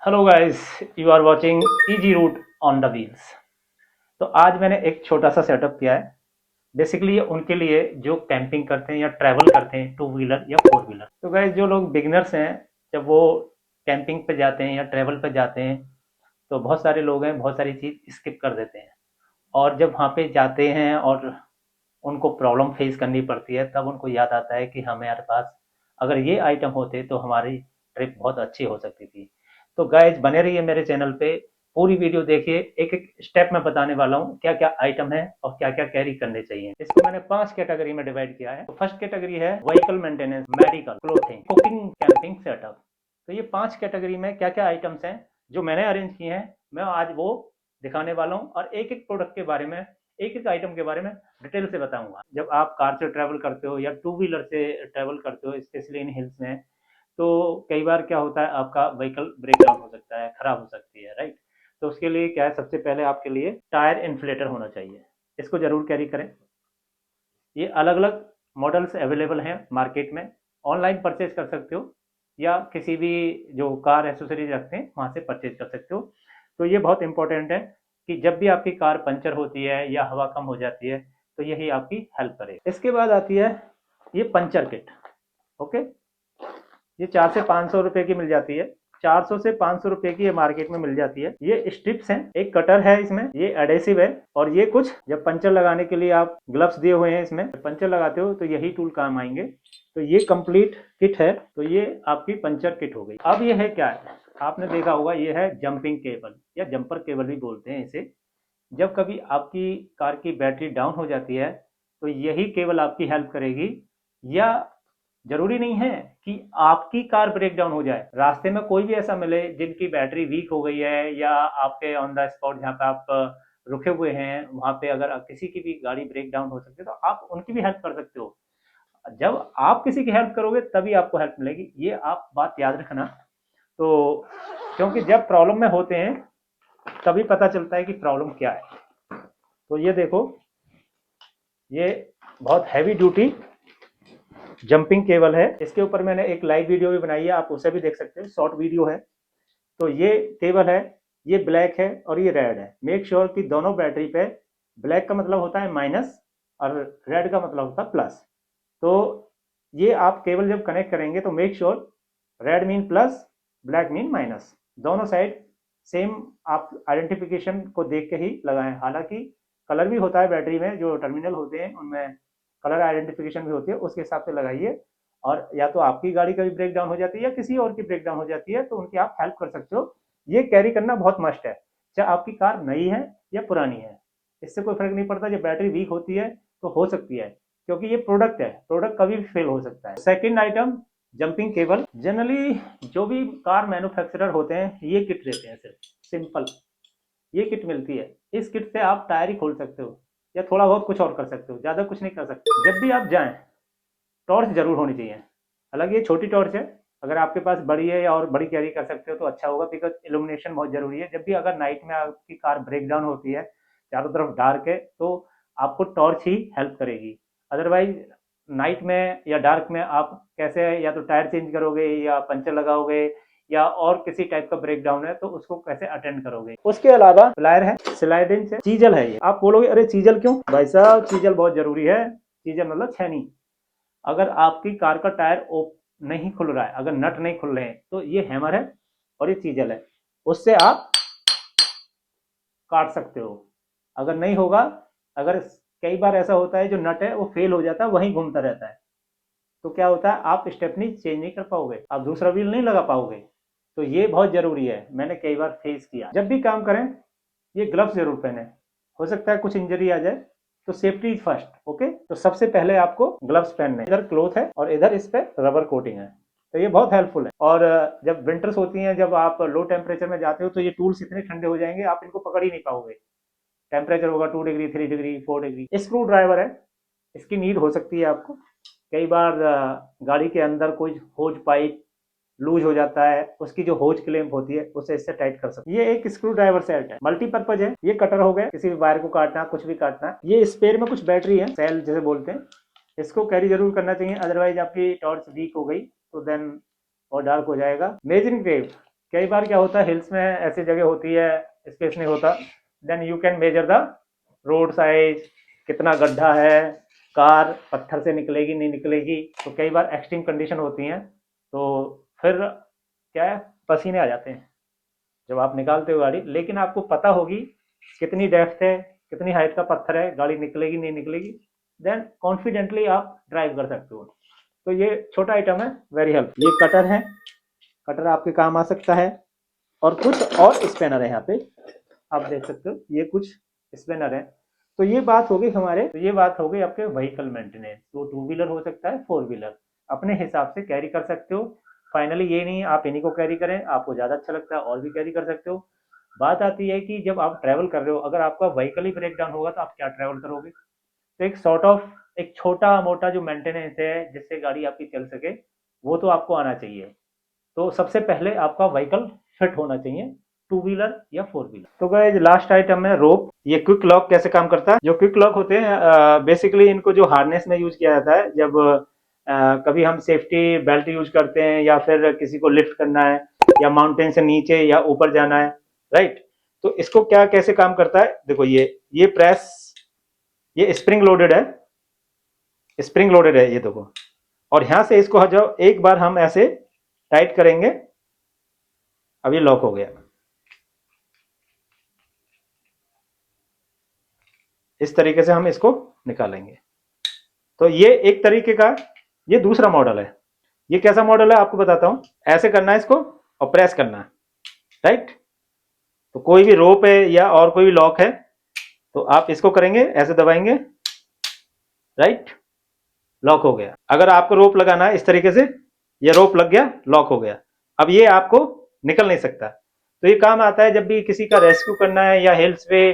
Hello guys, you are watching easy route on the wheels. तो आज मैंने एक छोटा सा सेटअप किया है। बेसिकली ये उनके लिए जो कैंपिंग करते हैं या ट्रैवल करते हैं, टू व्हीलर या फोर व्हीलर। तो गाइस, जो लोग बिगिनर्स हैं, जब वो कैंपिंग पे जाते हैं या ट्रैवल पे जाते हैं तो बहुत सारे लोग हैं, बहुत सारी चीज़ स्किप कर देते हैं। और जब वहाँ पे जाते हैं और उनको प्रॉब्लम फेस करनी पड़ती है, तब उनको याद आता है कि हमारे पास अगर ये आइटम होते तो हमारी ट्रिप बहुत अच्छी हो सकती थी। तो गाइज, बने रहिए मेरे चैनल पे, पूरी वीडियो देखिए। एक एक स्टेप में बताने वाला हूँ क्या क्या आइटम है और क्या क्या कैरी करने चाहिए। इसको मैंने 5 कैटेगरी में डिवाइड किया है। तो फर्स्ट कैटेगरी है vehicle maintenance, medical, clothing, cooking, camping setup. तो ये 5 कैटेगरी में क्या क्या आइटम्स हैं जो मैंने अरेंज किए हैं, मैं आज वो दिखाने वाला हूँ। और एक एक प्रोडक्ट के बारे में, एक एक आइटम के बारे में डिटेल से बताऊंगा। जब आप कार से ट्रैवल करते हो या टू व्हीलर से ट्रैवल करते हो, स्पेशली इन हिल्स में, तो कई बार क्या होता है, आपका व्हीकल ब्रेक डाउन हो सकता है, खराब हो सकती है, राइट। तो उसके लिए क्या है, सबसे पहले आपके लिए टायर इन्फ्लेटर होना चाहिए। इसको जरूर कैरी करें। ये अलग अलग मॉडल्स अवेलेबल हैं मार्केट में, ऑनलाइन परचेज कर सकते हो या किसी भी जो कार एसेसरीज रखते हैं वहाँ से परचेज कर सकते हो। तो ये बहुत इंपॉर्टेंट है कि जब भी आपकी कार पंचर होती है या हवा कम हो जाती है तो यही आपकी हेल्प करेगा। इसके बाद आती है ये पंचर किट। ओके, ये 400 से 500 रुपए की मिल जाती है। 400 से 500 रुपए की ये मार्केट में मिल जाती है। ये स्ट्रिप्स हैं, एक कटर है इसमें, ये एडेसिव है, और ये कुछ जब पंचर लगाने के लिए आप ग्लव्स दिए हुए हैं इसमें, जब पंचर लगाते हो तो यही टूल काम आएंगे। तो ये कंप्लीट किट है। तो ये आपकी पंचर किट हो गई। अब ये है क्या है, आपने देखा होगा, ये है जंपिंग केबल या जंपर केबल भी बोलते हैं इसे। जब कभी आपकी कार की बैटरी डाउन हो जाती है तो यही केबल आपकी हेल्प करेगी। या जरूरी नहीं है कि आपकी कार ब्रेक डाउन हो जाए, रास्ते में कोई भी ऐसा मिले जिनकी बैटरी वीक हो गई है, या आपके ऑन द स्पॉट जहाँ पे आप रुके हुए हैं वहां पे अगर किसी की भी गाड़ी ब्रेक डाउन हो सकती है तो आप उनकी भी हेल्प कर सकते हो। जब आप किसी की हेल्प करोगे तभी आपको हेल्प मिलेगी, ये आप बात याद रखना। तो क्योंकि जब प्रॉब्लम में होते हैं तभी पता चलता है कि प्रॉब्लम क्या है। तो ये देखो, ये बहुत हैवी ड्यूटी जंपिंग केबल है। इसके ऊपर मैंने एक लाइव वीडियो भी बनाई है, आप उसे भी देख सकते हैं, शॉर्ट वीडियो है। तो ये केबल है, ये ब्लैक है और ये रेड है। मेक श्योर कि दोनों बैटरी पे, ब्लैक का मतलब होता है माइनस और रेड का मतलब होता है प्लस। तो ये आप केबल जब कनेक्ट करेंगे तो make sure red mean plus, black mean minus, दोनों साइड सेम आप आइडेंटिफिकेशन को देख के ही लगाएं। हालांकि कलर भी होता है बैटरी में, जो टर्मिनल होते हैं उनमें कलर आइडेंटिफिकेशन भी होती है, उसके हिसाब से लगाइए। और या तो आपकी गाड़ी का भी ब्रेक डाउन हो जाती है या किसी और की ब्रेक डाउन हो जाती है तो उनकी आप हेल्प कर सकते हो। ये कैरी करना बहुत मस्ट है, चाहे आपकी कार नई है या पुरानी है, इससे कोई फर्क नहीं पड़ता। जब बैटरी वीक होती है तो हो सकती है, क्योंकि ये प्रोडक्ट है, प्रोडक्ट कभी भी फेल हो सकता है। Second item, jumping cable. Generally जो भी कार मैन्युफैक्चरर होते हैं ये किट देते हैं, सिर्फ सिंपल ये किट मिलती है। इस किट से आप टायर ही खोल सकते हो या थोड़ा बहुत कुछ और कर सकते हो, ज़्यादा कुछ नहीं कर सकते। जब भी आप जाएं टॉर्च जरूर होनी चाहिए। हालांकि ये छोटी टॉर्च है, अगर आपके पास बड़ी है या और बड़ी कैरी कर सकते हो तो अच्छा होगा, बिकॉज इल्यूमिनेशन बहुत जरूरी है। जब भी अगर नाइट में आपकी कार ब्रेक डाउन होती है, चारों तरफ डार्क है, तो आपको टॉर्च ही हेल्प करेगी। अदरवाइज नाइट में या डार्क में आप कैसे, या तो टायर चेंज करोगे या पंचर लगाओगे या और किसी टाइप का ब्रेक डाउन है तो उसको कैसे अटेंड करोगे। उसके अलावा प्लायर है, स्लाइडिंग है, चीजल है। ये आप बोलोगे अरे चीजल क्यों भाई साहब, चीजल बहुत जरूरी है। चीजल मतलब छेनी। अगर आपकी कार का टायर नहीं खुल रहा है, अगर नट नहीं खुल रहे हैं, तो ये हैमर है और ये चीजल है, उससे आप काट सकते हो। अगर नहीं होगा, अगर कई बार ऐसा होता है जो नट है वो फेल हो जाता है, वहीं घूमता रहता है, तो क्या होता है, आप स्टेपनी चेंज नहीं कर पाओगे, आप दूसरा व्हील नहीं लगा पाओगे। तो ये बहुत जरूरी है, मैंने कई बार फेस किया। जब भी काम करें ये ग्लव्स जरूर पहने, हो सकता है कुछ इंजरी आ जाए, तो सेफ्टी इज फर्स्ट। ओके, तो सबसे पहले आपको ग्लव्स पहनने, इधर क्लोथ है और इधर इस पे रबर कोटिंग है, तो ये बहुत हेल्पफुल है। और जब विंटर्स होती हैं, जब आप लो टेम्परेचर में जाते हो तो ये टूल्स इतने ठंडे हो जाएंगे आप इनको पकड़ ही नहीं पाओगे। टेम्परेचर होगा 2 degree, 3 degree, 4 degree. Screw driver है, इसकी नीड हो सकती है आपको। कई बार गाड़ी के अंदर कोई होज पाइप लूज हो जाता है, उसकी जो होज क्लैंप होती है उसे इससे टाइट कर सकते हैं। ये एक स्क्रू ड्राइवर सेट है, मल्टीपर्पज है। ये कटर हो गया, किसी भी वायर को काटना, कुछ भी काटना। ये स्पेयर में कुछ बैटरी है, सेल जैसे बोलते हैं, इसको कैरी जरूर करना चाहिए, अदरवाइज आपकी टॉर्च वीक हो गई तो देन और डार्क हो जाएगा। मेजरिंग टेप, कई बार क्या होता है, हिल्स में ऐसी जगह होती है, स्पेस नहीं होता, then you can measure the road size, कितना गड्ढा है, कार पत्थर से निकलेगी नहीं निकलेगी। तो कई बार एक्सट्रीम कंडीशन होती हैं, तो फिर क्या है, पसीने आ जाते हैं जब आप निकालते हो गाड़ी। लेकिन आपको पता होगी कितनी डेप्थ है, कितनी हाइट का पत्थर है, गाड़ी निकलेगी नहीं निकलेगी, देन कॉन्फिडेंटली आप ड्राइव कर सकते हो। तो ये छोटा आइटम है, वेरी हेल्प। ये कटर है, कटर आपके काम आ सकता है। और कुछ और स्पेनर है यहाँ पे, आप देख सकते हो, ये कुछ स्पेनर है। तो ये बात हो गई हमारे, तो ये बात हो गई आपके व्हीकल मेंटेनेंस। तो टू व्हीलर हो सकता है, फोर व्हीलर, अपने हिसाब से कैरी कर सकते हो। फाइनली ये नहीं आप इन्हीं को कैरी करें, आपको ज़्यादा अच्छा लगता है और भी कैरी कर सकते हो। बात आती है कि जब आप ट्रैवल कर रहे हो, अगर आपका व्हीकल ही ब्रेक डाउन होगा तो आप क्या ट्रैवल करोगे। तो एक सॉर्ट ऑफ एक छोटा मोटा जो मेंटेनेंस है जिससे गाड़ी आपकी चल सके, वो तो आपको आना चाहिए। तो सबसे पहले आपका व्हीकल फिट होना चाहिए, टू व्हीलर या फोर व्हीलर। तो गाइस लास्ट आइटम है रोप। ये क्विक लॉक कैसे काम करता है। जो क्विक लॉक होते हैं बेसिकली इनको जो हार्नेस में यूज किया जाता है, जब कभी हम सेफ्टी बेल्ट यूज करते हैं या फिर किसी को लिफ्ट करना है या माउंटेन से नीचे या ऊपर जाना है, राइट। तो इसको क्या कैसे काम करता है, देखो ये प्रेस, ये स्प्रिंग लोडेड है, स्प्रिंग लोडेड है ये देखो। और यहां से इसको जब एक बार हम ऐसे टाइट करेंगे, अब ये लॉक हो गया। इस तरीके से हम इसको निकालेंगे। तो ये एक तरीके का, ये दूसरा मॉडल है। ये कैसा मॉडल है आपको बताता हूं। ऐसे करना है इसको और प्रेस करना है, राइट। तो कोई भी रोप है या और कोई भी लॉक है तो आप इसको करेंगे, ऐसे दबाएंगे, राइट, लॉक हो गया। अगर आपको रोप लगाना है इस तरीके से, ये रोप लग गया, लॉक हो गया। अब ये आपको निकल नहीं सकता। तो ये काम आता है जब भी किसी का रेस्क्यू करना है या हिल्स पे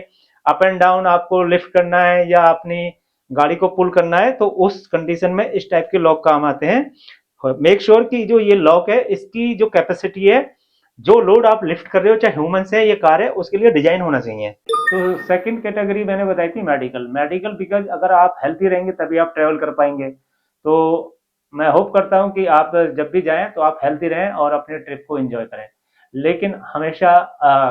अप एंड डाउन आपको लिफ्ट करना है या अपनी गाड़ी को पुल करना है, तो उस कंडीशन में इस टाइप के लॉक काम आते हैं। मेक श्योर कि जो ये लॉक है इसकी जो कैपेसिटी है, जो लोड आप लिफ्ट कर रहे हो, चाहे ह्यूमन से या कार है, उसके लिए डिजाइन होना चाहिए। तो सेकंड कैटेगरी मैंने बताई थी मेडिकल। मेडिकल बिकॉज अगर आप हेल्थी रहेंगे तभी आप ट्रेवल कर पाएंगे। तो मैं होप करता हूं कि आप जब भी जाएं तो आप हेल्थी रहें और अपने ट्रिप को एंजॉय करें। लेकिन हमेशा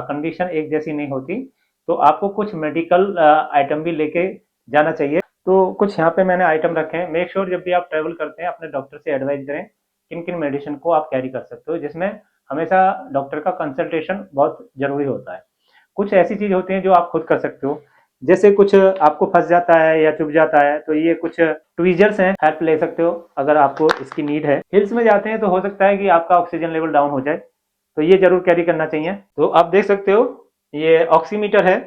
कंडीशन एक जैसी नहीं होती, तो आपको कुछ मेडिकल आइटम भी लेके जाना चाहिए। तो कुछ यहाँ पे मैंने आइटम रखे हैं। मेक श्योर जब भी आप ट्रेवल करते हैं अपने डॉक्टर से एडवाइस करें किन किन मेडिसिन को आप कैरी कर सकते हो, जिसमें हमेशा डॉक्टर का कंसल्टेशन बहुत जरूरी होता है। कुछ ऐसी चीज होती है जो आप खुद कर सकते हो, जैसे कुछ आपको फंस जाता है या चुभ जाता है तो ये कुछ ट्वीजर्स हैं, हेल्प ले सकते हो अगर आपको इसकी नीड है। हिल्स में जाते हैं तो हो सकता है कि आपका ऑक्सीजन लेवल डाउन हो जाए, तो ये जरूर कैरी करना चाहिए। तो आप देख सकते हो ये ऑक्सीमीटर है,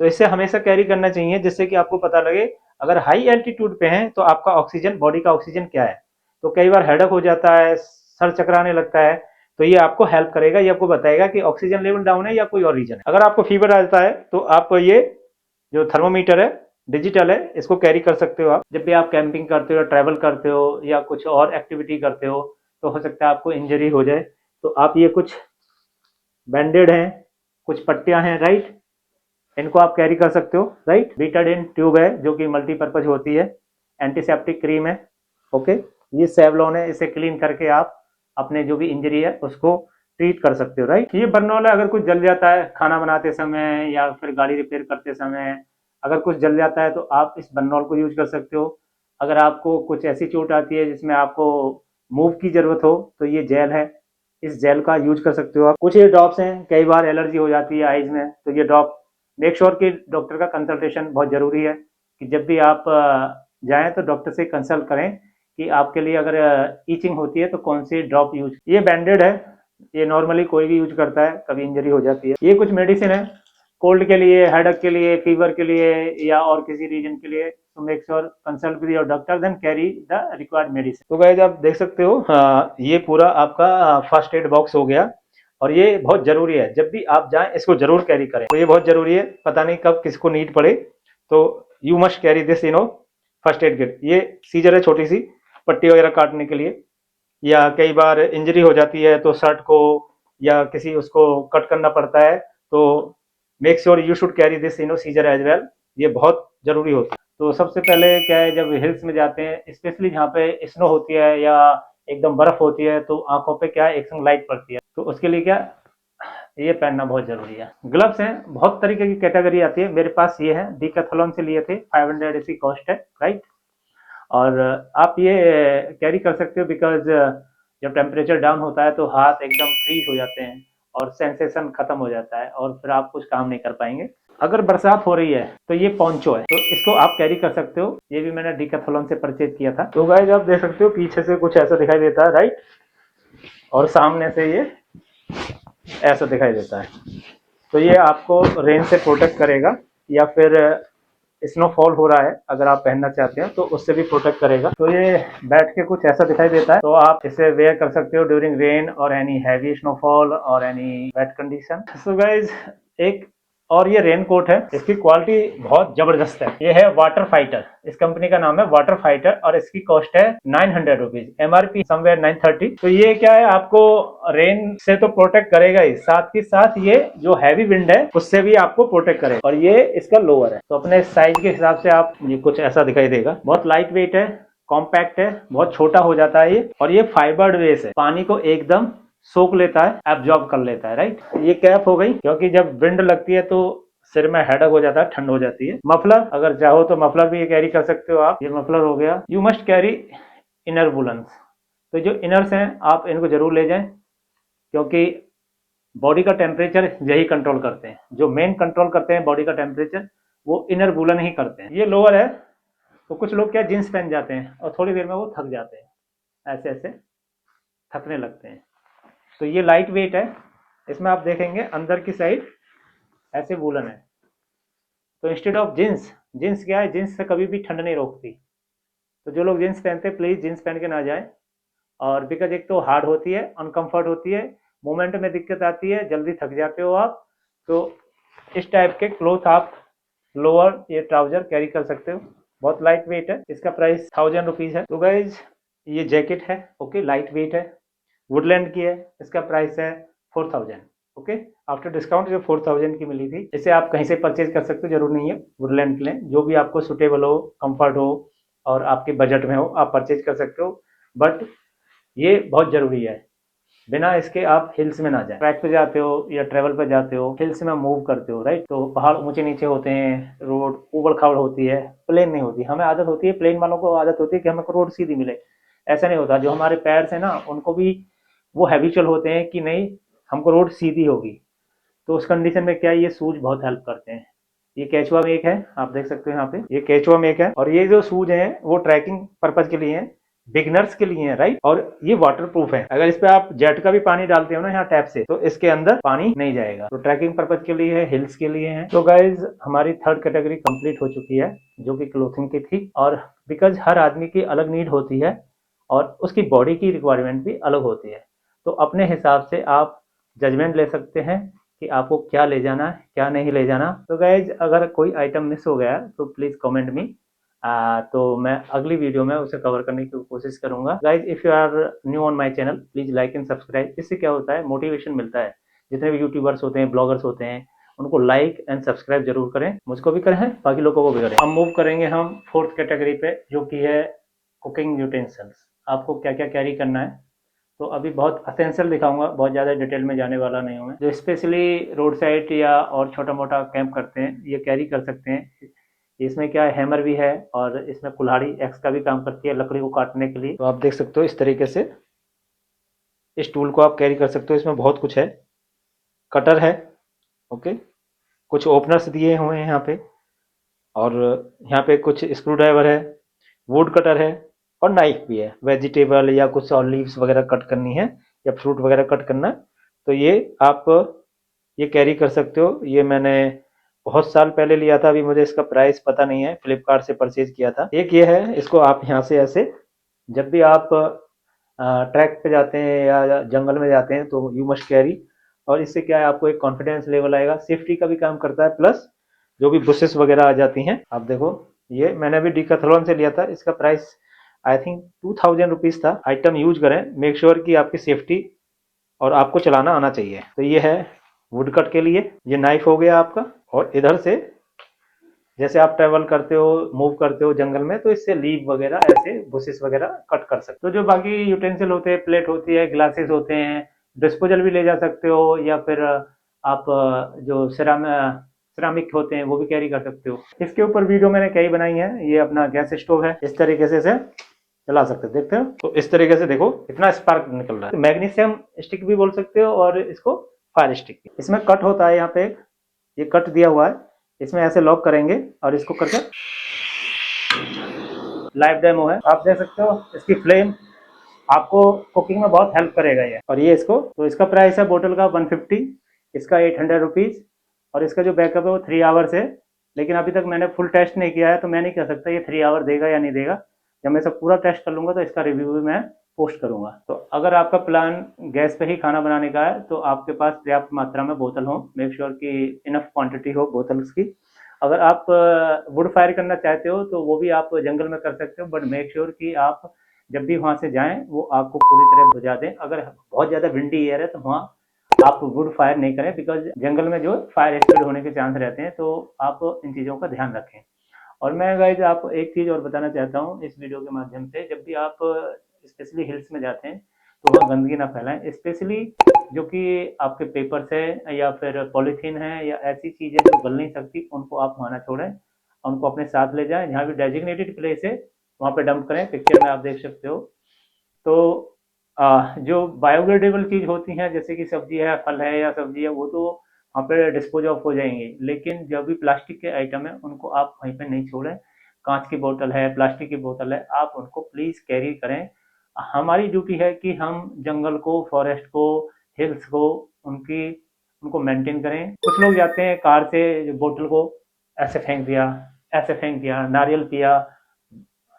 तो इसे हमेशा कैरी करना चाहिए जिससे कि आपको पता लगे अगर हाई एल्टीट्यूड पे हैं तो आपका ऑक्सीजन, बॉडी का ऑक्सीजन क्या है। तो कई बार हेडक हो जाता है, सर चकराने लगता है, तो ये आपको हेल्प करेगा, ये आपको बताएगा कि ऑक्सीजन लेवल डाउन है या कोई और रीजन है। अगर आपको फीवर आ जाता है तो आप ये जो थर्मोमीटर है, डिजिटल है, इसको कैरी कर सकते हो। आप जब भी आप कैंपिंग करते हो, ट्रैवल करते हो या कुछ और एक्टिविटी करते हो, तो हो सकता है आपको इंजरी हो जाए, तो आप ये कुछ बैंडेड हैं, कुछ पट्टियां हैं, राइट, इनको आप कैरी कर सकते हो, राइट। बीटाडिन ट्यूब है जो कि मल्टीपर्पज होती है, एंटीसेप्टिक क्रीम है, ओके। ये सेवलॉन है, इसे क्लीन करके आप अपने जो भी इंजरी है उसको ट्रीट कर सकते हो, राइट। ये बर्नॉल है, अगर कुछ जल जाता है खाना बनाते समय या फिर गाड़ी रिपेयर करते समय, अगर कुछ जल जाता है तो आप इस बर्नॉल को यूज कर सकते हो। अगर आपको कुछ ऐसी चोट आती है जिसमें आपको मूव की जरूरत हो तो ये जेल है, इस जेल का यूज कर सकते हो आप। कुछ ये ड्रॉप्स हैं, कई बार एलर्जी हो जाती है आईज में, तो ये ड्रॉप मेक श्योर कि डॉक्टर का कंसल्टेशन बहुत जरूरी है, कि जब भी आप जाएं तो डॉक्टर से कंसल्ट करें कि आपके लिए अगर ईचिंग होती है तो कौन सी ड्रॉप यूज। ये बैंडेड है, ये नॉर्मली कोई भी यूज करता है, कभी इंजरी हो जाती है। ये कुछ मेडिसिन है कोल्ड के लिए, हेडेक के लिए, फीवर के लिए या और किसी रीजन के लिए। तो make sure consult with your doctor, then carry the required medicine. तो गाइस आप देख सकते हो ये पूरा आपका फर्स्ट एड बॉक्स हो गया, और ये बहुत जरूरी है, जब भी आप जाएं इसको जरूर कैरी करें। तो ये बहुत जरूरी है, पता नहीं कब किसको नीड पड़े, तो you must carry this first aid kit. ये सीजर है, छोटी सी पट्टी वगैरह काटने के लिए, या कई बार इंजरी हो जाती है तो शर्ट को या किसी उसको कट करना पड़ता है, तो make sure you should carry this scissor as well. ये बहुत जरूरी होता है। तो सबसे पहले क्या है, जब हिल्स में जाते हैं स्पेशली जहाँ पे स्नो होती है या एकदम बर्फ होती है, तो आंखों पे क्या है, एक संग लाइट पड़ती है, तो उसके लिए क्या ये पहनना बहुत जरूरी है। ग्लव्स हैं, बहुत तरीके की कैटेगरी आती है। मेरे पास ये है, डीकैथलॉन से लिए थे, 500 इसकी कॉस्ट है, राइट। और आप ये कैरी कर सकते हो बिकॉज जब टेम्परेचर डाउन होता है तो हाथ एकदम फ्रीज हो जाते हैं और सेंसेशन खत्म हो जाता है और फिर आप कुछ काम नहीं कर पाएंगे। अगर बरसात हो रही है तो ये पोंचो है, तो इसको आप कैरी कर सकते हो। ये भी मैंने डीकैथलॉन से परचेज किया था। तो गाइस आप देख सकते हो पीछे से कुछ ऐसा दिखाई देता है, राइट, और सामने से ये ऐसा दिखाई देता है। तो ये आपको रेन से प्रोटेक्ट करेगा, या फिर स्नोफॉल हो रहा है अगर आप पहनना चाहते हैं तो उससे भी प्रोटेक्ट करेगा। तो ये बैठ के कुछ ऐसा दिखाई देता है, तो आप इसे वेयर कर सकते हो ड्यूरिंग रेन और एनी हैवी स्नोफॉल और any wait condition. So guys, एक और ये रेन कोट है, इसकी क्वालिटी बहुत जबरदस्त है। ये है वाटर फाइटर, इस कंपनी का नाम है वाटर फाइटर और इसकी कॉस्ट है 900 रुपीज, एमआरपी समवेयर 930। तो ये क्या है, आपको रेन से तो प्रोटेक्ट करेगा ही, साथ ही साथ ये जो हैवी विंड है उससे भी आपको प्रोटेक्ट करेगा। और ये इसका लोअर है, तो अपने साइज के हिसाब से आप, ये कुछ ऐसा दिखाई देगा। बहुत लाइट वेट है, कॉम्पैक्ट है, बहुत छोटा हो जाता है ये, और ये फाइबर्ड बेस है, पानी को एकदम सोख लेता है, एब्जॉर्ब कर लेता है, राइट। ये कैप हो गई, क्योंकि जब विंड लगती है तो सिर में हेडक हो जाता है, ठंड हो जाती है। मफलर, अगर चाहो तो मफलर भी कैरी कर सकते हो आप, ये मफलर हो गया। You must carry inner woollens, तो जो इनर्स हैं आप इनको जरूर ले जाएं, क्योंकि बॉडी का टेम्परेचर यही कंट्रोल करते हैं। जो मेन कंट्रोल करते हैं बॉडी का टेम्परेचर, वो इनर वुलन ही करते हैं। ये लोअर है, तो कुछ लोग क्या जींस पहन जाते हैं और थोड़ी देर में वो थक जाते हैं, ऐसे ऐसे थकने लगते हैं। तो ये लाइट वेट है, इसमें आप देखेंगे अंदर की साइड ऐसे वूलन है। तो इंस्टेड ऑफ जींस, जींस क्या है, जींस से कभी भी ठंड नहीं रोकती। तो जो लोग जींस पहनते हैं प्लीज जींस पहन के ना जाएं। और बिकॉज एक तो हार्ड होती है, अनकंफर्ट होती है, मूवमेंट में दिक्कत आती है, जल्दी थक जाते हो आप। तो इस टाइप के क्लोथ आप लोअर, ये ट्राउजर कैरी कर सकते हो। बहुत लाइट वेट है, इसका प्राइस 1000 रुपीज है। तो गाइज ये जैकेट है, ओके, लाइट वेट है, वुडलैंड की है, इसका प्राइस है 4000, ओके। आफ्टर डिस्काउंट जो 4000 की मिली थी। इसे आप कहीं से परचेज कर सकते हो, जरूर नहीं है वुडलैंड के लिए, जो भी आपको सुटेबल हो, कंफर्ट हो और आपके बजट में हो, आप परचेज कर सकते हो। बट ये बहुत जरूरी है, बिना इसके आप हिल्स में ना जाए। ट्रैक पे जाते हो या ट्रेवल पे जाते हो, हिल्स में मूव करते हो, राइट, तो पहाड़ ऊंचे नीचे होते हैं, रोड उबड़ खाबड़ होती है, प्लेन नहीं होती। हमें आदत होती है, प्लेन वालों को आदत होती है कि हमें रोड सीधी मिले, ऐसा नहीं होता। जो हमारे पैर से ना, उनको भी वो हैबिचुअल होते हैं कि नहीं हमको रोड सीधी होगी। तो उस कंडीशन में क्या, ये शूज बहुत हेल्प करते हैं। ये केचुआ मेक है, आप देख सकते हो यहाँ पे, ये केचुआ मेक है। और ये जो शूज हैं वो ट्रैकिंग पर्पज के लिए हैं, बिगनर्स के लिए है, राइट। और ये वाटर प्रूफ है, अगर इस पे आप जेट का भी पानी डालते हो ना यहाँ टैप से, तो इसके अंदर पानी नहीं जाएगा। तो ट्रैकिंग पर्पज के लिए है, हिल्स के लिए है। तो गाइज हमारी थर्ड कैटेगरी कंप्लीट हो चुकी है, जो कि क्लोथिंग की थी। और बिकॉज हर आदमी की अलग नीड होती है और उसकी बॉडी की रिक्वायरमेंट भी अलग होती है, तो अपने हिसाब से आप जजमेंट ले सकते हैं कि आपको क्या ले जाना है, क्या नहीं ले जाना। तो गाइज अगर कोई आइटम मिस हो गया तो प्लीज कमेंट मी, तो मैं अगली वीडियो में उसे कवर करने की कोशिश करूंगा। Guys if you are new on my channel, please like and subscribe. इससे क्या होता है, मोटिवेशन मिलता है। जितने भी यूट्यूबर्स होते हैं, ब्लॉगर्स होते हैं, उनको लाइक एंड सब्सक्राइब जरूर करें, मुझको भी करें, बाकी लोगों को भी करें। हम मूव करेंगे हम फोर्थ कैटेगरी पे, जो कि है कुकिंग यूटेंसिल्स। आपको क्या क्या कैरी करना है, तो अभी बहुत असेंशियल दिखाऊंगा, बहुत ज़्यादा डिटेल में जाने वाला नहीं हूँ मैं। जो स्पेशली रोड साइड या और छोटा मोटा कैंप करते हैं, ये कैरी कर सकते हैं। इसमें क्या है, हैमर भी है और इसमें कुल्हाड़ी एक्स का भी काम करती है लकड़ी को काटने के लिए। तो आप देख सकते हो इस तरीके से इस टूल को आप कैरी कर सकते हो। इसमें बहुत कुछ है, कटर है, ओके, कुछ ओपनर्स दिए हुए हैं यहाँ पे, और यहाँ पे कुछ स्क्रू ड्राइवर है, वुड कटर है और नाइफ भी है। वेजिटेबल या कुछ और लीव्स वगैरह कट करनी है या फ्रूट वगैरह कट करना है, तो ये आप ये कैरी कर सकते हो। ये मैंने बहुत साल पहले लिया था, अभी मुझे इसका प्राइस पता नहीं है, फ्लिपकार्ट से परचेज किया था। एक ये है, इसको आप यहाँ से ऐसे, जब भी आप ट्रैक पे जाते हैं या जंगल में जाते हैं तो यू मस्ट कैरी। और इससे क्या है, आपको एक कॉन्फिडेंस लेवल आएगा, सेफ्टी का भी काम करता है, प्लस जो भी बुशेस वगैरह आ जाती हैं। आप देखो, ये मैंने अभी डीकैथलॉन से लिया था, इसका प्राइस आई थिंक 2000 रुपीज था। आइटम यूज करें, मेक श्योर कि आपकी सेफ्टी और आपको चलाना आना चाहिए। तो ये है वुड कट के लिए, ये नाइफ हो गया आपका। और इधर से जैसे आप ट्रेवल करते हो, मूव करते हो जंगल में, तो इससे लीव वगैरह ऐसे बुशेस वगैरह कट कर सकते हो। तो जो बाकी यूटेंसिल होते हैं, प्लेट होती है, ग्लासेस होते हैं, डिस्पोजल भी ले जा सकते हो, या फिर आप जो सिरामिक होते हैं वो भी कैरी कर सकते हो। इसके ऊपर वीडियो मैंने कई बनाई है। ये अपना गैस स्टोव है, इस तरीके से इसे चला सकते हो, देखते हो तो इस तरीके से देखो कितना स्पार्क निकल रहा है। मैग्नीशियम स्टिक भी बोल सकते हो और इसको फायर स्टिक भी। इसमें कट होता है, यहाँ पे ये कट दिया हुआ है, इसमें ऐसे लॉक करेंगे और इसको करके लाइव डेमो है, आप देख सकते हो। इसकी फ्लेम आपको कुकिंग में बहुत हेल्प करेगा ये। और ये इसको, तो इसका प्राइस है बोतल का 150, इसका 800 रुपीज़। और इसका जो बैकअप है वो 3 आवर्स है, लेकिन अभी तक मैंने फुल टेस्ट नहीं किया है तो मैं नहीं कह सकता ये 3 आवर देगा या नहीं देगा। जब मैं सब पूरा टेस्ट कर लूँगा तो इसका रिव्यू भी मैं पोस्ट करूँगा। तो अगर आपका प्लान गैस पे ही खाना बनाने का है तो आपके पास पर्याप्त मात्रा में बोतल हो, मेक श्योर कि इनफ क्वांटिटी हो बोतल्स की। अगर आप वुड फायर करना चाहते हो तो वो भी आप जंगल में कर सकते हो, बट मेक श्योर कि आप जब भी वहाँ से जाएं वो आपको पूरी तरह बुझा दें। अगर बहुत ज़्यादा विंडी एयर है तो वहाँ आप वुड फायर नहीं करें, बिकॉज जंगल में जो फायर स्प्रेड होने के चांस रहते हैं, तो आप इन चीज़ों का ध्यान रखें। और मैं गाइज आपको एक चीज़ और बताना चाहता हूँ इस वीडियो के माध्यम से, जब भी आप स्पेशली हिल्स में जाते हैं तो वहाँ गंदगी ना फैलाएं, स्पेशली जो कि आपके पेपर्स है या फिर पॉलीथीन है या ऐसी चीज़ें जो गल नहीं सकती, उनको आप वहाँ ना छोड़ें, उनको अपने साथ ले जाएं। जहाँ भी डेजिग्नेटेड प्लेस है वहाँ पे डंप करें। पिक्चर में आप देख सकते हो। तो जो बायोडिग्रेडेबल चीज़ होती हैं जैसे कि सब्जी है, फल है या सब्जी है, वो तो वहाँ पे डिस्पोज ऑफ हो जाएंगे, लेकिन जो भी प्लास्टिक के आइटम है उनको आप वहीं पे नहीं छोड़ें। कांच की बोतल है, प्लास्टिक की बोतल है, आप उनको प्लीज़ कैरी करें। हमारी ड्यूटी है कि हम जंगल को, फॉरेस्ट को, हिल्स को, उनकी उनको मेंटेन करें। कुछ लोग जाते हैं कार से बोतल को ऐसे फेंक दिया, ऐसे फेंक दिया, नारियल पिया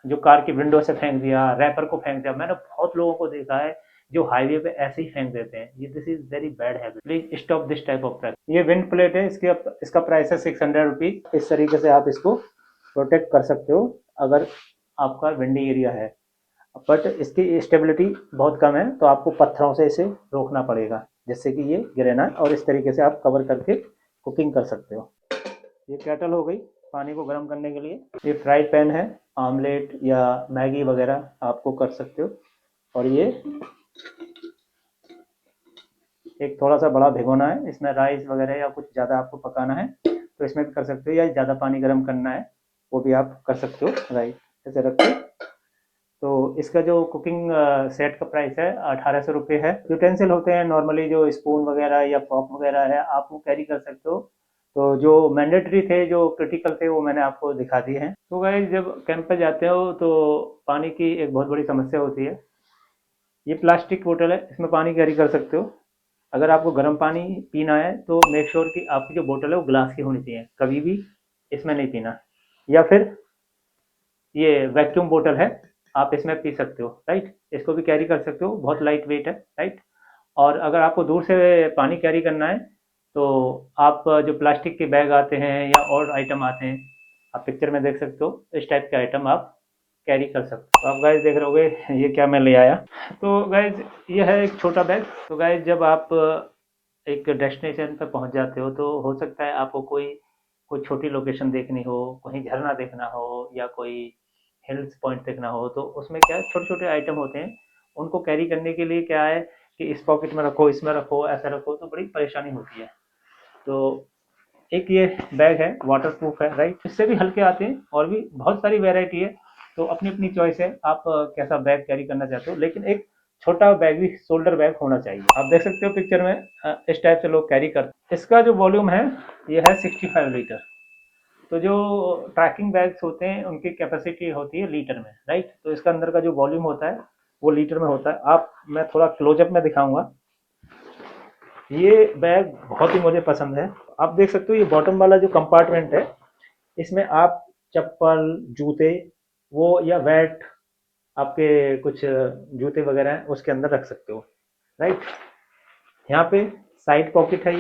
जो कार की विंडो से फेंक दिया, रैपर को फेंक दिया। मैंने बहुत लोगों को देखा है जो हाईवे पे ऐसे ही फेंक देते हैं। ये this is very bad habit, please stop this type of practice. ये विंड प्लेट है, इसका प्राइस है 600 रुपीज। इस तरीके से आप इसको प्रोटेक्ट कर सकते हो अगर आपका विंडी एरिया है, बट इसकी स्टेबिलिटी बहुत कम है तो आपको पत्थरों से इसे रोकना पड़ेगा जिससे कि ये गिरे ना, और इस तरीके से आप कवर करके कुकिंग कर सकते हो। ये केटल हो गई पानी को गर्म करने के लिए। ये फ्राई पैन है, आमलेट या मैगी वगैरह आपको कर सकते हो। और ये एक थोड़ा सा बड़ा भिगोना है, इसमें राइस वगैरह या कुछ ज़्यादा आपको पकाना है तो इसमें भी कर सकते हो, या ज़्यादा पानी गर्म करना है वो भी आप कर सकते हो। राइस ऐसे रख के, तो इसका जो कुकिंग सेट का प्राइस है 1800 रुपये है। यूटेंसिल होते हैं नॉर्मली जो स्पून वगैरह या फॉक वगैरह है, आप वो कैरी कर सकते हो। तो जो मैंडेटरी थे, जो क्रिटिकल थे, वो मैंने आपको दिखा दिए हैं। तो गाइस जब कैंप पे जाते हो तो पानी की एक बहुत बड़ी समस्या होती है। ये प्लास्टिक बोतल है, इसमें पानी कैरी कर सकते हो। अगर आपको गर्म पानी पीना है तो मेक श्योर कि आपकी जो बोतल है वो ग्लास की होनी चाहिए, कभी भी इसमें नहीं पीना। या फिर ये वैक्यूम बोतल है, आप इसमें पी सकते हो, राइट। इसको भी कैरी कर सकते हो, बहुत लाइट वेट है, राइट। और अगर आपको दूर से पानी कैरी करना है तो आप जो प्लास्टिक के बैग आते हैं या और आइटम आते हैं, आप पिक्चर में देख सकते हो, इस टाइप के आइटम आप कैरी कर सकते हो। तो आप गाइज देख रहे होगे ये क्या मैं ले आया। तो गाइज ये है एक छोटा बैग। तो गाइज जब आप एक डेस्टिनेशन पर पहुंच जाते हो तो हो सकता है आपको कोई कोई छोटी लोकेशन देखनी हो, कहीं झरना देखना हो या कोई हिल्स पॉइंट देखना हो, तो उसमें क्या है छोटे छोटे आइटम होते हैं, उनको कैरी करने के लिए क्या है कि इस पॉकेट में रखो, इसमें रखो, ऐसा रखो, तो बड़ी परेशानी होती है। तो एक ये बैग है, वाटर प्रूफ है, राइट। इससे भी हल्के आते हैं और भी बहुत सारी वेराइटी है, तो अपनी अपनी चॉइस है आप कैसा बैग कैरी करना चाहते हो। लेकिन एक छोटा बैग भी, शोल्डर बैग होना चाहिए। आप देख सकते हो पिक्चर में इस टाइप से लोग कैरी करते हैं। इसका जो वॉल्यूम है ये है 65 लीटर। तो जो ट्रैकिंग बैग्स होते हैं उनकी कैपेसिटी होती है लीटर में, राइट। तो इसका अंदर का जो वॉल्यूम होता है वो लीटर में होता है। आप, मैं थोड़ा क्लोजअप में दिखाऊंगा। ये बैग बहुत ही मुझे पसंद है। आप देख सकते हो ये बॉटम वाला जो कंपार्टमेंट है, इसमें आप चप्पल, जूते, वो या वेट आपके कुछ जूते वगैरह हैं उसके अंदर रख सकते हो, राइट। यहाँ पे साइड पॉकेट है,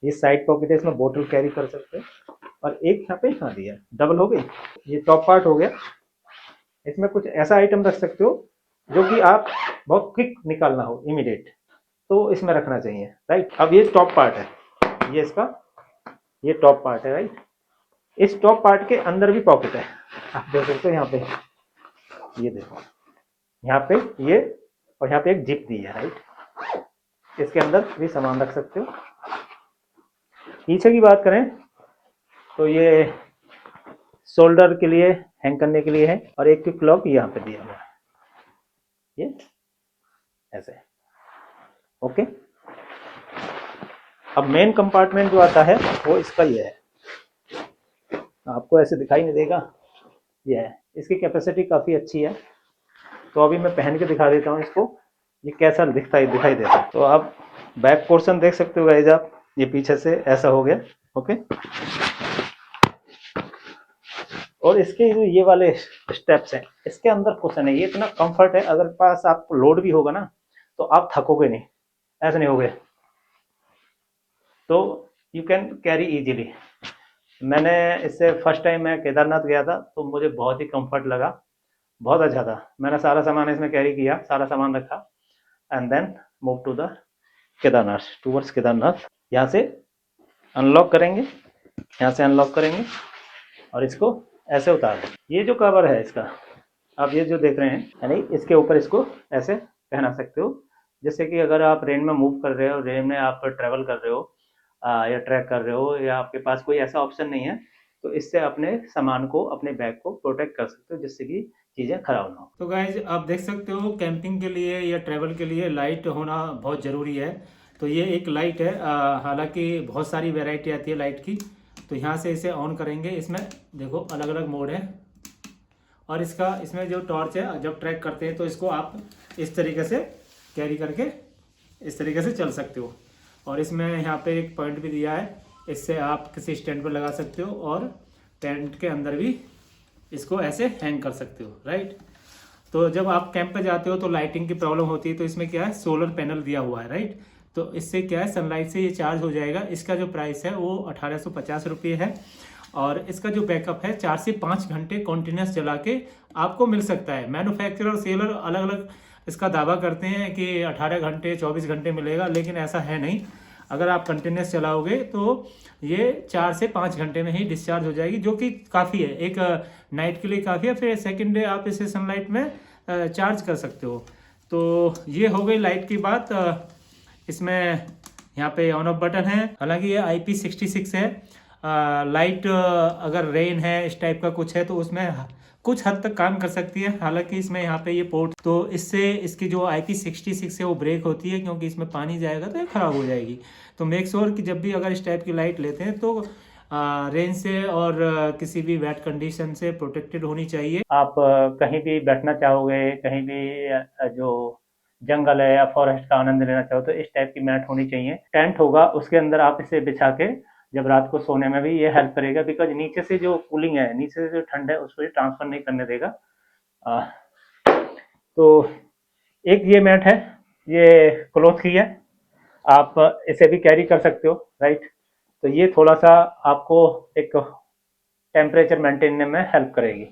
ये साइड पॉकेट है, इसमें बोतल कैरी कर सकते हो। और एक यहाँ पे यहाँ दिया, डबल हो गई। ये टॉप पार्ट हो गया, इसमें कुछ ऐसा आइटम रख सकते हो जो कि आप बहुत क्विक निकालना हो, इमीडिएट, तो इसमें रखना चाहिए, राइट। अब ये टॉप पार्ट है, ये इसका ये टॉप पार्ट है, राइट। इस टॉप पार्ट के अंदर भी पॉकेट है, आप देख सकते हो यहाँ पे, ये देखो यहाँ पे ये, और यहाँ पे एक जिप दी है, राइट। इसके अंदर भी सामान रख सकते हो। पीछे की बात करें तो ये शोल्डर के लिए हैंग करने के लिए है, और एक क्लॉक यहाँ पे दिया हुआ है, ये ऐसे। ओके, अब मेन कंपार्टमेंट जो आता है वो इसका ये है, आपको ऐसे दिखाई नहीं देगा, ये है। इसकी कैपेसिटी काफ़ी अच्छी है, तो अभी मैं पहन के दिखा देता हूँ इसको, ये कैसा दिखाई देता है। तो आप बैक पोर्शन देख सकते हो गाइस आप, ये पीछे से ऐसा हो गया। ओके, और इसके जो ये वाले स्टेप्स हैं, इसके अंदर कुशन है, ये इतना कंफर्ट है, अगर पास आपको लोड भी होगा ना तो आप थकोगे नहीं, ऐसे नहीं होगे, तो यू कैन कैरी इजीली। मैंने इससे फर्स्ट टाइम मैं केदारनाथ गया था तो मुझे बहुत ही कंफर्ट लगा, बहुत अच्छा था। मैंने सारा सामान इसमें कैरी किया, सारा सामान रखा, and then move to the Kedarnath, towards Kedarnath. यहाँ से अनलॉक करेंगे, यहाँ से अनलॉक करेंगे और इसको ऐसे उतार दें। ये जो कवर है इसका, आप ये जो देख रहे हैं, यानी इसके ऊपर इसको ऐसे पहना सकते हो, जिससे कि अगर आप रेन में मूव कर रहे हो, रेन में आप ट्रैवल कर रहे हो या ट्रैक कर रहे हो, या आपके पास कोई ऐसा ऑप्शन नहीं है, तो इससे अपने सामान को, अपने बैग को प्रोटेक्ट कर सकते हो, जिससे कि चीज़ें खराब ना हो। तो गाइज आप देख सकते हो कैंपिंग के लिए या ट्रैवल के लिए लाइट होना बहुत ज़रूरी है। तो ये एक लाइट है, हालांकि बहुत सारी वैरायटी आती है लाइट की। तो यहाँ से इसे ऑन करेंगे, इसमें देखो अलग अलग मोड है, और इसमें जो टॉर्च है, जब ट्रैक करते हैं तो इसको आप इस तरीके से कैरी करके इस तरीके से चल सकते हो। और इसमें यहाँ पे एक पॉइंट भी दिया है, इससे आप किसी स्टैंड पर लगा सकते हो, और टेंट के अंदर भी इसको ऐसे हैंग कर सकते हो, राइट। तो जब आप कैंप पे जाते हो तो लाइटिंग की प्रॉब्लम होती है, तो इसमें क्या है, सोलर पैनल दिया हुआ है, राइट। तो इससे क्या है, सनलाइट से ये चार्ज हो जाएगा। इसका जो प्राइस है वो 1850 रुपये है, और इसका जो बैकअप है 4 से 5 घंटे कॉन्टिन्यूस चला के आपको मिल सकता है। मैन्युफैक्चरर और सेलर अलग अलग इसका दावा करते हैं कि 18 घंटे 24 घंटे मिलेगा, लेकिन ऐसा है नहीं। अगर आप कंटिन्यूस चलाओगे तो ये 4 से 5 घंटे में ही डिस्चार्ज हो जाएगी, जो कि काफ़ी है, एक नाइट के लिए काफ़ी है। फिर सेकेंड डे आप इसे सनलाइट में चार्ज कर सकते हो। तो ये हो गई लाइट की बात। इसमें यहाँ पे ऑन ऑफ बटन है, हालांकि ये IP66 है। लाइट अगर रेन है, इस टाइप का कुछ है, तो उसमें कुछ हद तक काम कर सकती है। हालांकि इसमें यहाँ पे ये पोर्ट, तो इससे इसकी जो IP66 है वो ब्रेक होती है, क्योंकि इसमें पानी जाएगा तो ये ख़राब हो जाएगी। तो मेक श्योर कि जब भी अगर इस टाइप की लाइट लेते हैं तो रेन से और किसी भी वेट कंडीशन से प्रोटेक्टेड होनी चाहिए। आप कहीं भी बैठना चाहोगे, कहीं भी जो जंगल है या फॉरेस्ट का आनंद लेना चाहो, तो इस टाइप की मैट होनी चाहिए। टेंट होगा, उसके अंदर आप इसे बिछा के जब रात को सोने में भी ये हेल्प करेगा, बिकॉज नीचे से जो कूलिंग है, नीचे से जो ठंड है, उसको ये ट्रांसफर नहीं करने देगा। तो एक ये मैट है, ये क्लॉथ की है, आप इसे भी कैरी कर सकते हो, राइट। तो ये थोड़ा सा आपको एक टेम्परेचर मेंटेन में हेल्प करेगी।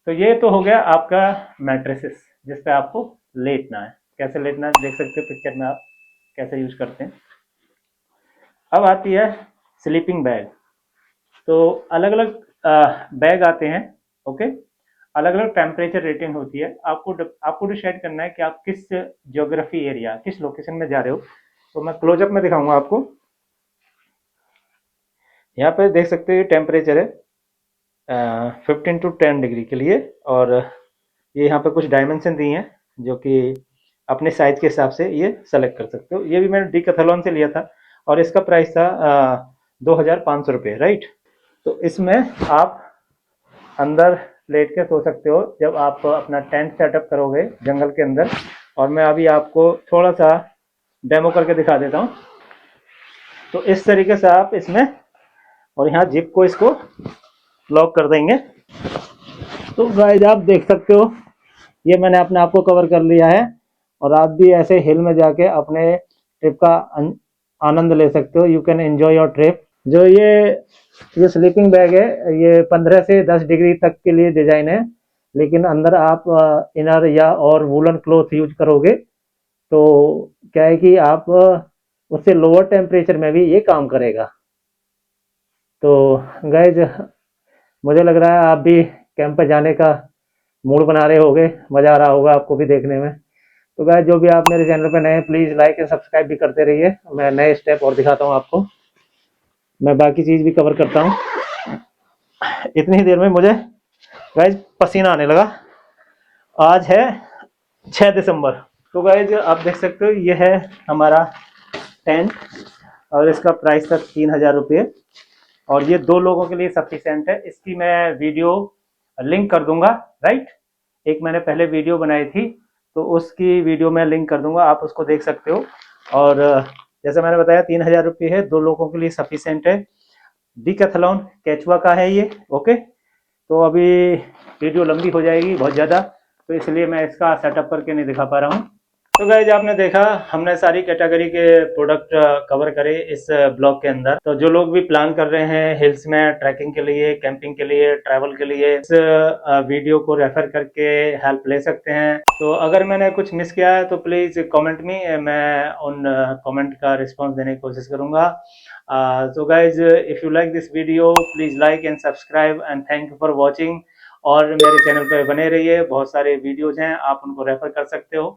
तो ये तो हो गया आपका मैट्रेसेस, जिस पे आपको लेटना है। कैसे लेटना है देख सकते हो पिक्चर में, आप कैसे यूज करते हैं। अब आती है स्लीपिंग बैग। तो अलग अलग बैग आते हैं, ओके। अलग अलग टेम्परेचर रेटिंग होती है। आपको डिसाइड करना है कि आप किस ज्योग्राफी एरिया, किस लोकेशन में जा रहे हो। तो मैं क्लोजअप में दिखाऊंगा आपको। यहाँ पे देख सकते हो ये टेम्परेचर है 15 to 10 डिग्री के लिए, और ये यहाँ पे कुछ डायमेंशन दी हैं, जो कि अपने साइज के हिसाब से ये सेलेक्ट कर सकते हो। ये भी मैंने डीकैथलॉन से लिया था, और इसका प्राइस था 2500 रुपये, राइट। तो इसमें आप अंदर लेट के सो सकते हो जब आप अपना टेंट सेटअप करोगे जंगल के अंदर। और मैं अभी आपको थोड़ा सा डेमो करके दिखा देता हूँ। तो इस तरीके से आप इसमें, और यहाँ जिप को इसको लॉक कर देंगे। तो गाइस आप देख सकते हो, ये मैंने अपने आप को कवर कर लिया है, और आप भी ऐसे हिल में जाके अपने ट्रिप का आनंद ले सकते हो। You can enjoy your trip. जो ये स्लीपिंग बैग है, ये 15 से 10 डिग्री तक के लिए डिजाइन है, लेकिन अंदर आप इनर या और वूलन क्लॉथ यूज करोगे तो क्या है कि आप उससे लोअर टेम्परेचर में भी ये काम करेगा। तो गाइज मुझे लग रहा है आप भी कैंप पे जाने का मूड बना रहे होगे, मज़ा आ रहा होगा आपको भी देखने में। तो गाइज जो भी आप मेरे चैनल पे नए, प्लीज़ लाइक एंड सब्सक्राइब भी करते रहिए। मैं नए स्टेप और दिखाता हूँ आपको। मैं बाकी चीज़ भी कवर करता हूँ। इतनी ही देर में मुझे गाइज पसीना आने लगा। आज है 6 दिसंबर। तो गाइज आप देख सकते हो ये है हमारा टेंट और इसका प्राइस था 3000 रुपये और ये 2 लोगों के लिए सफिशियंट है। इसकी मैं वीडियो लिंक कर दूंगा, राइट। एक मैंने पहले वीडियो बनाई थी तो उसकी वीडियो मैं लिंक कर दूंगा, आप उसको देख सकते हो। और जैसे मैंने बताया 3000 रुपये है, 2 लोगों के लिए सफिशियंट है। डिकैथलॉन केचुआ का है ये, ओके। तो अभी वीडियो लंबी हो जाएगी बहुत ज़्यादा, तो इसलिए मैं इसका सेटअप करके नहीं दिखा पा रहा हूँ। तो गाइज आपने देखा हमने सारी कैटेगरी के प्रोडक्ट कवर करे इस ब्लॉग के अंदर। तो जो लोग भी प्लान कर रहे हैं हिल्स में ट्रैकिंग के लिए, कैंपिंग के लिए, ट्रैवल के लिए, इस वीडियो को रेफर करके हेल्प ले सकते हैं। तो अगर मैंने कुछ मिस किया है तो प्लीज़ कमेंट में, मैं उन कमेंट का रिस्पॉन्स देने की कोशिश करूँगा। So guys, if you like this video, please like and subscribe and thank you for watching। और मेरे चैनल पर बने रहिए, बहुत सारे वीडियोज हैं, आप उनको रेफर कर सकते हो।